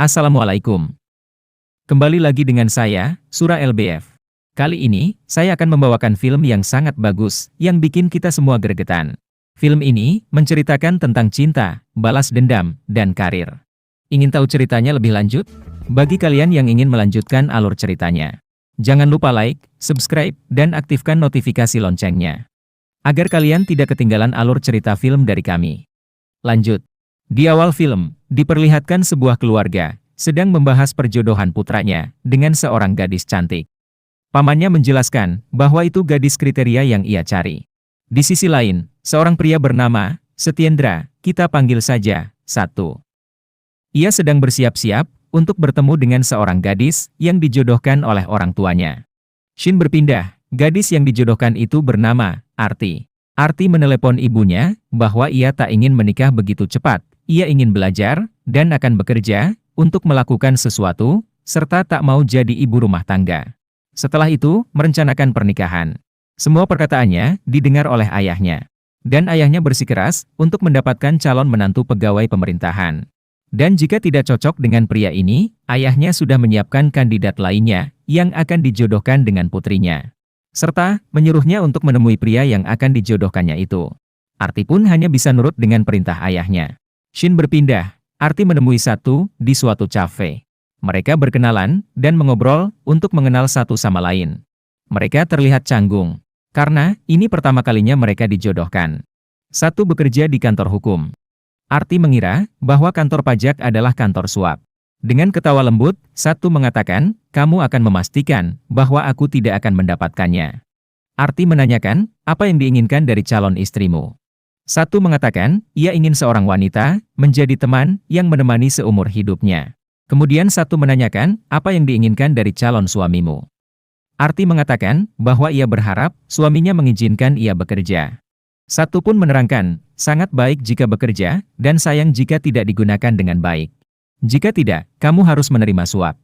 Assalamualaikum. Kembali lagi dengan saya, Sura LBF. Kali ini, saya akan membawakan film yang sangat bagus, yang bikin kita semua gregetan. Film ini menceritakan tentang cinta, balas dendam, dan karir. Ingin tahu ceritanya lebih lanjut? Bagi kalian yang ingin melanjutkan alur ceritanya, jangan lupa like, subscribe, dan aktifkan notifikasi loncengnya, agar kalian tidak ketinggalan alur cerita film dari kami. Lanjut. Di awal film, diperlihatkan sebuah keluarga sedang membahas perjodohan putranya dengan seorang gadis cantik. Pamannya menjelaskan bahwa itu gadis kriteria yang ia cari. Di sisi lain, seorang pria bernama Setyendra, kita panggil saja Satu. Ia sedang bersiap-siap untuk bertemu dengan seorang gadis yang dijodohkan oleh orang tuanya. Scene berpindah, gadis yang dijodohkan itu bernama Arti. Arti menelepon ibunya bahwa ia tak ingin menikah begitu cepat. Ia ingin belajar dan akan bekerja untuk melakukan sesuatu, serta tak mau jadi ibu rumah tangga. Setelah itu, merencanakan pernikahan. Semua perkataannya didengar oleh ayahnya. Dan ayahnya bersikeras untuk mendapatkan calon menantu pegawai pemerintahan. Dan jika tidak cocok dengan pria ini, ayahnya sudah menyiapkan kandidat lainnya yang akan dijodohkan dengan putrinya. Serta menyuruhnya untuk menemui pria yang akan dijodohkannya itu. Arti pun hanya bisa nurut dengan perintah ayahnya. Scene berpindah, Arti menemui Satu di suatu cafe. Mereka berkenalan dan mengobrol untuk mengenal satu sama lain. Mereka terlihat canggung, karena ini pertama kalinya mereka dijodohkan. Satu bekerja di kantor hukum. Arti mengira bahwa kantor pajak adalah kantor suap. Dengan ketawa lembut, Satu mengatakan, "Kamu akan memastikan bahwa aku tidak akan mendapatkannya." Arti menanyakan, "Apa yang diinginkan dari calon istrimu?" Satu mengatakan, ia ingin seorang wanita menjadi teman yang menemani seumur hidupnya. Kemudian Satu menanyakan, "Apa yang diinginkan dari calon suamimu?" Arti mengatakan bahwa ia berharap suaminya mengizinkan ia bekerja. Satu pun menerangkan, sangat baik jika bekerja, dan sayang jika tidak digunakan dengan baik. Jika tidak, kamu harus menerima suap.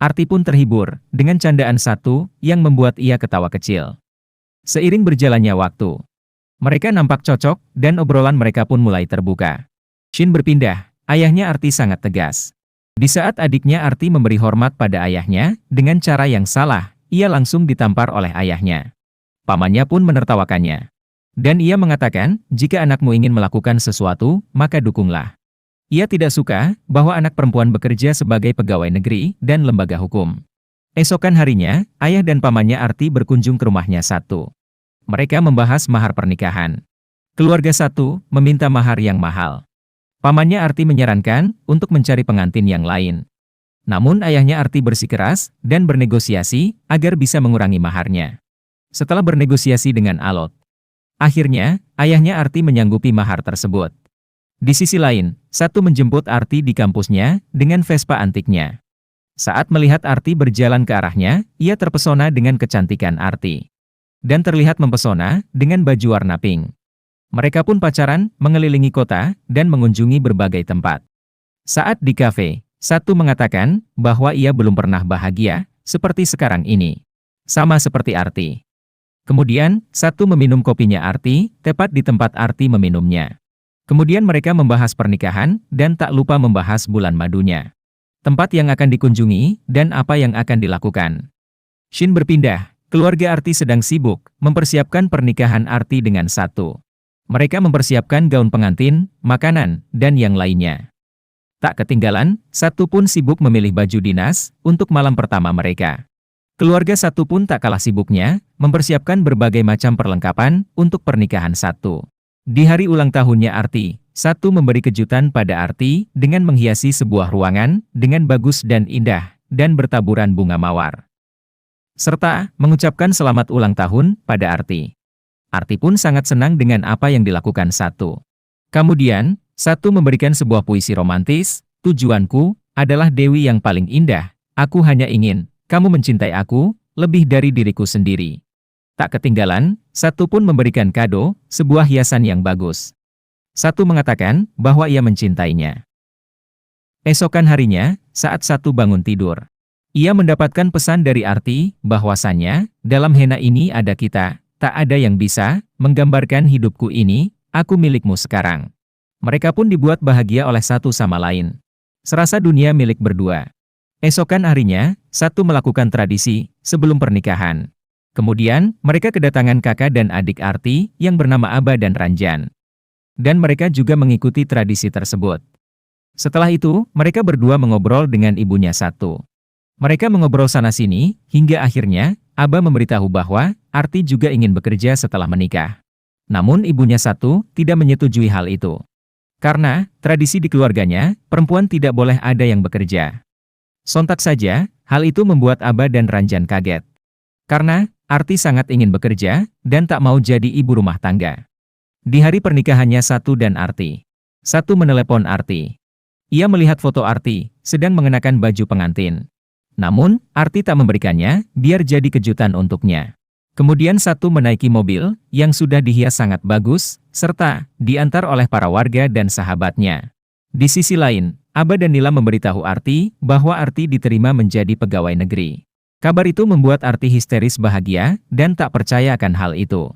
Arti pun terhibur dengan candaan Satu yang membuat ia ketawa kecil. Seiring berjalannya waktu, mereka nampak cocok dan obrolan mereka pun mulai terbuka. Scene berpindah, ayahnya Arti sangat tegas. Di saat adiknya Arti memberi hormat pada ayahnya dengan cara yang salah, ia langsung ditampar oleh ayahnya. Pamannya pun menertawakannya. Dan ia mengatakan, jika anakmu ingin melakukan sesuatu, maka dukunglah. Ia tidak suka bahwa anak perempuan bekerja sebagai pegawai negeri dan lembaga hukum. Esokan harinya, ayah dan pamannya Arti berkunjung ke rumahnya Satu. Mereka membahas mahar pernikahan. Keluarga Satu meminta mahar yang mahal. Pamannya Arti menyarankan untuk mencari pengantin yang lain. Namun ayahnya Arti bersikeras dan bernegosiasi agar bisa mengurangi maharnya. Setelah bernegosiasi dengan alot, akhirnya, ayahnya Arti menyanggupi mahar tersebut. Di sisi lain, Satu menjemput Arti di kampusnya dengan Vespa antiknya. Saat melihat Arti berjalan ke arahnya, ia terpesona dengan kecantikan Arti. Dan terlihat mempesona dengan baju warna pink. Mereka pun pacaran, mengelilingi kota, dan mengunjungi berbagai tempat. Saat di kafe, Satu mengatakan bahwa ia belum pernah bahagia seperti sekarang ini. Sama seperti Arti. Kemudian, Satu meminum kopinya Arti, tepat di tempat Arti meminumnya. Kemudian mereka membahas pernikahan, dan tak lupa membahas bulan madunya. Tempat yang akan dikunjungi, dan apa yang akan dilakukan. Scene berpindah, keluarga Arti sedang sibuk, mempersiapkan pernikahan Arti dengan Satu. Mereka mempersiapkan gaun pengantin, makanan, dan yang lainnya. Tak ketinggalan, Satu pun sibuk memilih baju dinas, untuk malam pertama mereka. Keluarga Satu pun tak kalah sibuknya, mempersiapkan berbagai macam perlengkapan untuk pernikahan Satu. Di hari ulang tahunnya Arti, Satu memberi kejutan pada Arti dengan menghiasi sebuah ruangan dengan bagus dan indah, dan bertaburan bunga mawar. Serta mengucapkan selamat ulang tahun pada Arti. Arti pun sangat senang dengan apa yang dilakukan Satu. Kemudian, Satu memberikan sebuah puisi romantis, "Tujuanku adalah Dewi yang paling indah, aku hanya ingin kamu mencintai aku, lebih dari diriku sendiri." Tak ketinggalan, Satu pun memberikan kado, sebuah hiasan yang bagus. Satu mengatakan bahwa ia mencintainya. Esokan harinya, saat Satu bangun tidur, ia mendapatkan pesan dari Arti, bahwasannya, dalam henna ini ada kita, tak ada yang bisa menggambarkan hidupku ini, aku milikmu sekarang. Mereka pun dibuat bahagia oleh satu sama lain. Serasa dunia milik berdua. Esokan harinya, Satu melakukan tradisi sebelum pernikahan. Kemudian, mereka kedatangan kakak dan adik Arti yang bernama Aba dan Ranjan. Dan mereka juga mengikuti tradisi tersebut. Setelah itu, mereka berdua mengobrol dengan ibunya Satu. Mereka mengobrol sana-sini, hingga akhirnya, Aba memberitahu bahwa Arti juga ingin bekerja setelah menikah. Namun ibunya Satu tidak menyetujui hal itu. Karena, tradisi di keluarganya, perempuan tidak boleh ada yang bekerja. Sontak saja, hal itu membuat Aba dan Ranjan kaget. Karena, Arti sangat ingin bekerja, dan tak mau jadi ibu rumah tangga. Di hari pernikahannya Satu dan Arti. Satu menelepon Arti. Ia melihat foto Arti, sedang mengenakan baju pengantin. Namun, Arti tak memberikannya, biar jadi kejutan untuknya. Kemudian Satu menaiki mobil, yang sudah dihias sangat bagus, serta diantar oleh para warga dan sahabatnya. Di sisi lain, Aba dan Nila memberitahu Arti, bahwa Arti diterima menjadi pegawai negeri. Kabar itu membuat Arti histeris bahagia, dan tak percaya akan hal itu.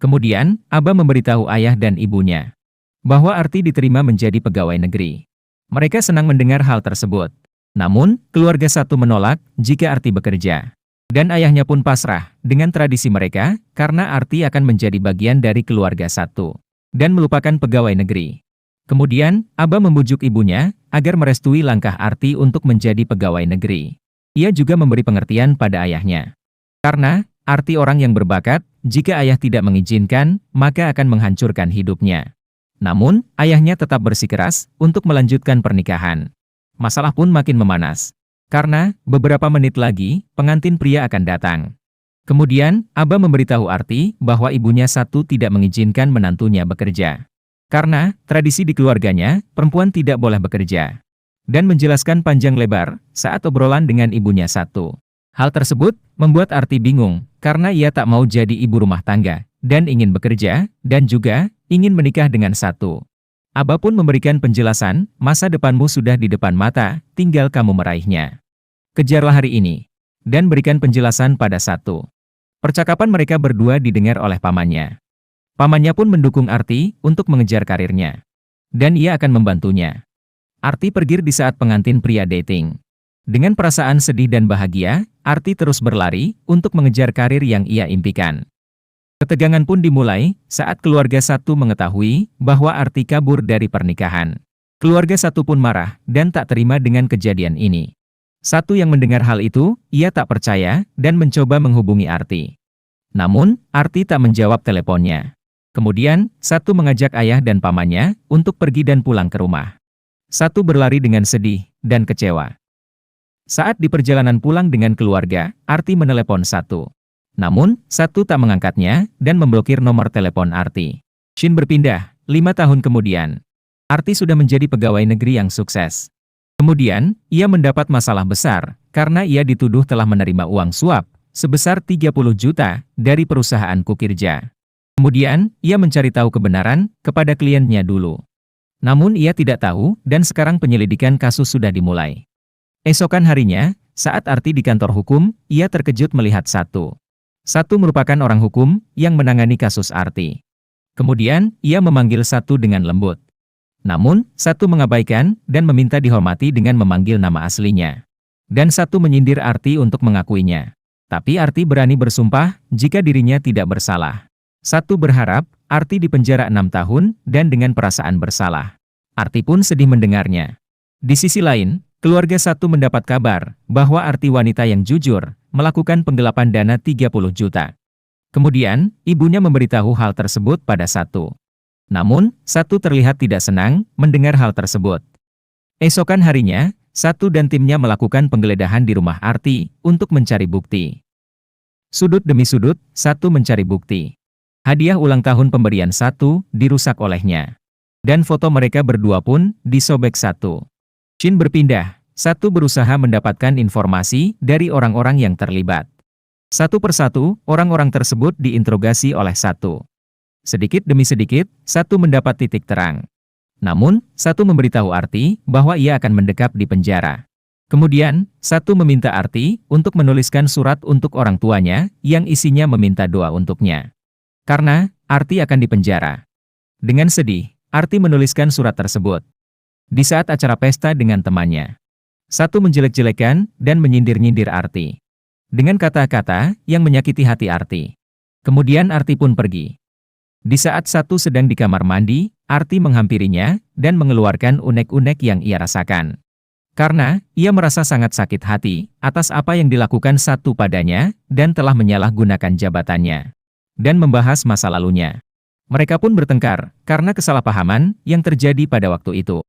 Kemudian, Aba memberitahu ayah dan ibunya, bahwa Arti diterima menjadi pegawai negeri. Mereka senang mendengar hal tersebut. Namun, keluarga Satu menolak jika Arti bekerja. Dan ayahnya pun pasrah dengan tradisi mereka, karena Arti akan menjadi bagian dari keluarga Satu. Dan melupakan pegawai negeri. Kemudian, Aba membujuk ibunya, agar merestui langkah Arti untuk menjadi pegawai negeri. Ia juga memberi pengertian pada ayahnya. Karena, Arti orang yang berbakat, jika ayah tidak mengizinkan, maka akan menghancurkan hidupnya. Namun, ayahnya tetap bersikeras untuk melanjutkan pernikahan. Masalah pun makin memanas. Karena, beberapa menit lagi, pengantin pria akan datang. Kemudian, Aba memberitahu Arti bahwa ibunya Satu tidak mengizinkan menantunya bekerja. Karena, tradisi di keluarganya, perempuan tidak boleh bekerja. Dan menjelaskan panjang lebar saat obrolan dengan ibunya Satu. Hal tersebut membuat Arti bingung, karena ia tak mau jadi ibu rumah tangga, dan ingin bekerja, dan juga ingin menikah dengan Satu. Aba pun memberikan penjelasan, masa depanmu sudah di depan mata, tinggal kamu meraihnya. Kejarlah hari ini, dan berikan penjelasan pada Satu. Percakapan mereka berdua didengar oleh pamannya. Pamannya pun mendukung Arti untuk mengejar karirnya. Dan ia akan membantunya. Arti pergi di saat pengantin pria dating. Dengan perasaan sedih dan bahagia, Arti terus berlari untuk mengejar karir yang ia impikan. Ketegangan pun dimulai saat keluarga Satu mengetahui bahwa Arti kabur dari pernikahan. Keluarga Satu pun marah dan tak terima dengan kejadian ini. Satu yang mendengar hal itu, ia tak percaya dan mencoba menghubungi Arti. Namun, Arti tak menjawab teleponnya. Kemudian, Satu mengajak ayah dan pamannya untuk pergi dan pulang ke rumah. Satu berlari dengan sedih dan kecewa. Saat di perjalanan pulang dengan keluarga, Arti menelepon Satu. Namun, Satu tak mengangkatnya dan memblokir nomor telepon Arti. Shin berpindah, 5 tahun kemudian. Arti sudah menjadi pegawai negeri yang sukses. Kemudian, ia mendapat masalah besar, karena ia dituduh telah menerima uang suap, sebesar 30 juta, dari perusahaan Kukirja. Kemudian, ia mencari tahu kebenaran, kepada kliennya dulu. Namun ia tidak tahu, dan sekarang penyelidikan kasus sudah dimulai. Esokan harinya, saat Arti di kantor hukum, ia terkejut melihat Satu. Satu merupakan orang hukum, yang menangani kasus Arti. Kemudian, ia memanggil Satu dengan lembut. Namun, Satu mengabaikan, dan meminta dihormati dengan memanggil nama aslinya. Dan Satu menyindir Arti untuk mengakuinya. Tapi Arti berani bersumpah, jika dirinya tidak bersalah. Satu berharap, Arti dipenjara 6 tahun, dan dengan perasaan bersalah. Arti pun sedih mendengarnya. Di sisi lain, keluarga Satu mendapat kabar, bahwa Arti wanita yang jujur, melakukan penggelapan dana 30 juta. Kemudian, ibunya memberitahu hal tersebut pada Satu. Namun, Satu terlihat tidak senang, mendengar hal tersebut. Esokan harinya, Satu dan timnya melakukan penggeledahan di rumah Arti, untuk mencari bukti. Sudut demi sudut, Satu mencari bukti. Hadiah ulang tahun pemberian Satu, dirusak olehnya. Dan foto mereka berdua pun, disobek Satu. Shin berpindah, Satu berusaha mendapatkan informasi dari orang-orang yang terlibat. Satu persatu, orang-orang tersebut diinterogasi oleh Satu. Sedikit demi sedikit, Satu mendapat titik terang. Namun, Satu memberitahu Arti, bahwa ia akan mendekap di penjara. Kemudian, Satu meminta Arti, untuk menuliskan surat untuk orang tuanya, yang isinya meminta doa untuknya. Karena, Arti akan dipenjara. Dengan sedih, Arti menuliskan surat tersebut. Di saat acara pesta dengan temannya, Satu menjelek-jelekan dan menyindir-nyindir Arti dengan kata-kata yang menyakiti hati Arti. Kemudian Arti pun pergi. Di saat Satu sedang di kamar mandi, Arti menghampirinya dan mengeluarkan unek-unek yang ia rasakan. Karena ia merasa sangat sakit hati atas apa yang dilakukan Satu padanya dan telah menyalahgunakan jabatannya dan membahas masa lalunya. Mereka pun bertengkar karena kesalahpahaman yang terjadi pada waktu itu.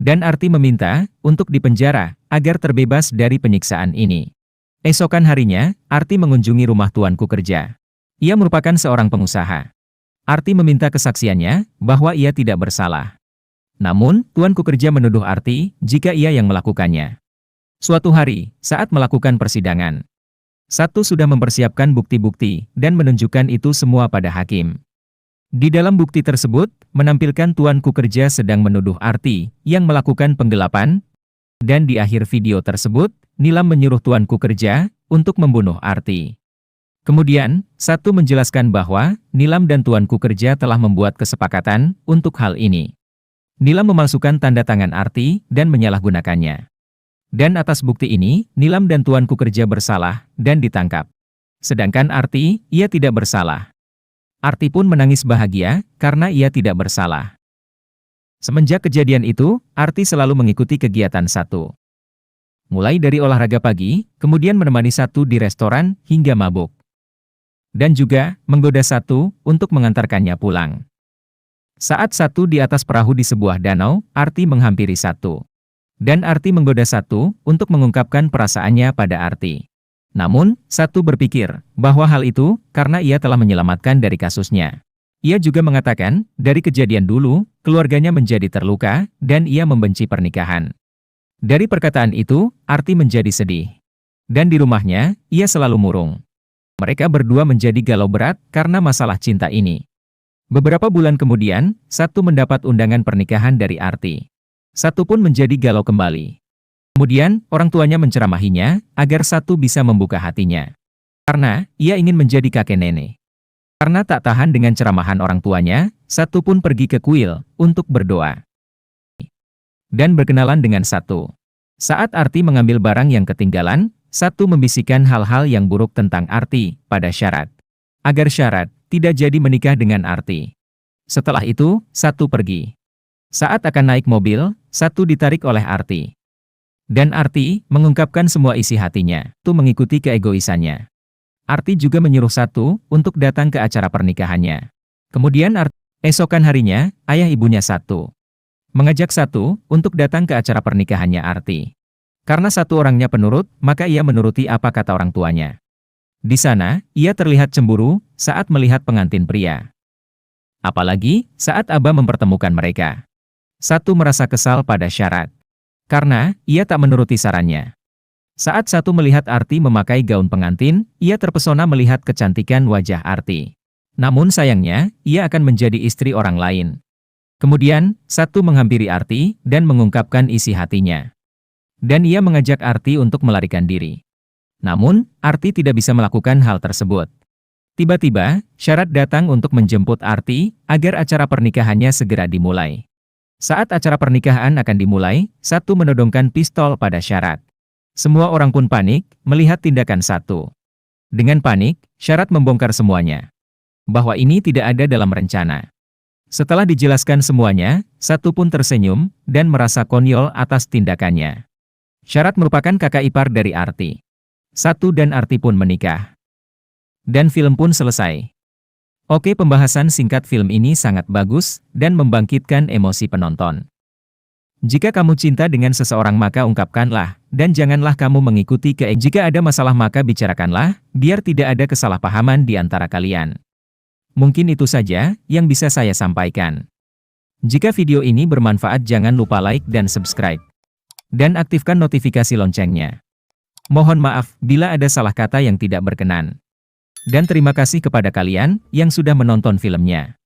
Dan Arti meminta untuk dipenjara agar terbebas dari penyiksaan ini. Esokan harinya, Arti mengunjungi rumah tuanku kerja. Ia merupakan seorang pengusaha. Arti meminta kesaksiannya bahwa ia tidak bersalah. Namun, tuanku kerja menuduh Arti jika ia yang melakukannya. Suatu hari, saat melakukan persidangan, Satu sudah mempersiapkan bukti-bukti dan menunjukkan itu semua pada hakim. Di dalam bukti tersebut, menampilkan tuanku kerja sedang menuduh Arti yang melakukan penggelapan, dan di akhir video tersebut, Nilam menyuruh tuanku kerja untuk membunuh Arti. Kemudian, Satu menjelaskan bahwa Nilam dan tuanku kerja telah membuat kesepakatan untuk hal ini. Nilam memalsukan tanda tangan Arti dan menyalahgunakannya. Dan atas bukti ini, Nilam dan tuanku kerja bersalah dan ditangkap. Sedangkan Arti, ia tidak bersalah. Arti pun menangis bahagia karena ia tidak bersalah. Semenjak kejadian itu, Arti selalu mengikuti kegiatan Satu. Mulai dari olahraga pagi, kemudian menemani Satu di restoran hingga mabuk. Dan juga menggoda Satu untuk mengantarkannya pulang. Saat Satu di atas perahu di sebuah danau, Arti menghampiri Satu. Dan Arti menggoda Satu untuk mengungkapkan perasaannya pada Arti. Namun, Satu berpikir bahwa hal itu karena ia telah menyelamatkan dari kasusnya. Ia juga mengatakan, dari kejadian dulu, keluarganya menjadi terluka, dan ia membenci pernikahan. Dari perkataan itu, Arti menjadi sedih. Dan di rumahnya, ia selalu murung. Mereka berdua menjadi galau berat karena masalah cinta ini. Beberapa bulan kemudian, Satu mendapat undangan pernikahan dari Arti. Satu pun menjadi galau kembali. Kemudian, orang tuanya menceramahinya agar Satu bisa membuka hatinya. Karena ia ingin menjadi kakek nenek. Karena tak tahan dengan ceramahan orang tuanya, Satu pun pergi ke kuil untuk berdoa. Dan berkenalan dengan Satu. Saat Arti mengambil barang yang ketinggalan, Satu membisikkan hal-hal yang buruk tentang Arti pada Syarat. Agar Syarat tidak jadi menikah dengan Arti. Setelah itu, Satu pergi. Saat akan naik mobil, Satu ditarik oleh Arti. Dan Arti mengungkapkan semua isi hatinya, itu mengikuti keegoisannya. Arti juga menyuruh Satu untuk datang ke acara pernikahannya. Kemudian esokan harinya, ayah ibunya Satu mengajak Satu untuk datang ke acara pernikahannya Arti. Karena Satu orangnya penurut, maka ia menuruti apa kata orang tuanya. Di sana, ia terlihat cemburu saat melihat pengantin pria. Apalagi saat Abah mempertemukan mereka. Satu merasa kesal pada Syarat. Karena ia tak menuruti sarannya. Saat Satu melihat Arti memakai gaun pengantin, ia terpesona melihat kecantikan wajah Arti. Namun sayangnya, ia akan menjadi istri orang lain. Kemudian, Satu menghampiri Arti dan mengungkapkan isi hatinya. Dan ia mengajak Arti untuk melarikan diri. Namun, Arti tidak bisa melakukan hal tersebut. Tiba-tiba, Syarat datang untuk menjemput Arti agar acara pernikahannya segera dimulai. Saat acara pernikahan akan dimulai, Satu menodongkan pistol pada Syarat. Semua orang pun panik melihat tindakan Satu. Dengan panik, Syarat membongkar semuanya. Bahwa ini tidak ada dalam rencana. Setelah dijelaskan semuanya, Satu pun tersenyum dan merasa konyol atas tindakannya. Syarat merupakan kakak ipar dari Arti. Satu dan Arti pun menikah. Dan film pun selesai. Oke, pembahasan singkat film ini sangat bagus dan membangkitkan emosi penonton. Jika kamu cinta dengan seseorang maka ungkapkanlah, dan janganlah kamu mengikuti jika ada masalah maka bicarakanlah, biar tidak ada kesalahpahaman di antara kalian. Mungkin itu saja yang bisa saya sampaikan. Jika video ini bermanfaat jangan lupa like dan subscribe. Dan aktifkan notifikasi loncengnya. Mohon maaf bila ada salah kata yang tidak berkenan. Dan terima kasih kepada kalian yang sudah menonton filmnya.